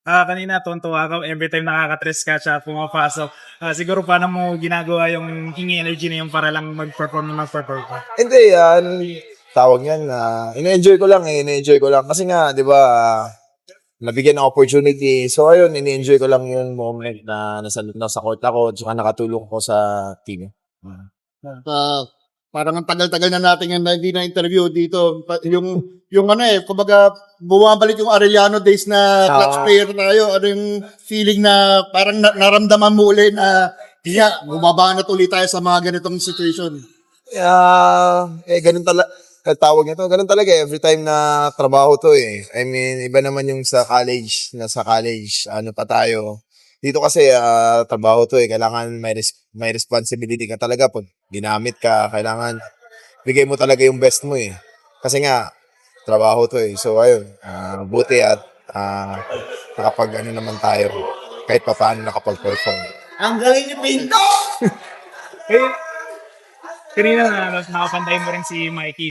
Kanina tuwang-tuwa ako every time nakaka-stress ka siya pumapasok. Siguro paano mo ginagawa yung hingi energy na yun para lang mag-perform na mag-perform ka? Hindi, tawag niyan, ine-enjoy ko lang, ine-enjoy ko lang. Kasi nga, di ba, nabigyan ng opportunity. So, ayun, ine-enjoy ko lang yung moment na nasa court ako, tsaka nakatulong ko sa team. Ah, parang ang tagal-tagal na natin yung hindi na-interview dito. Yung ano kumbaga, bumabalik yung Arellano days na clutch player tayo. Ano yung feeling na parang naramdaman mo uli na kaya bumabanat ulit tayo sa mga ganitong situation. Ganun talaga. Tawag nito, ganun talaga every time na trabaho to eh. I mean, iba naman yung sa college, ano pa tayo. Dito kasi trabaho to eh, kailangan may responsibility ka talaga po. Ginamit ka, kailangan bigay mo talaga yung best mo eh. Kasi nga, trabaho to eh. So ayun, buti at nakapag ano naman tayo, kahit pa paano nakapag-perform. Ang galing ni Pinto! Eh, kanina nakapantay mo rin si Mikey.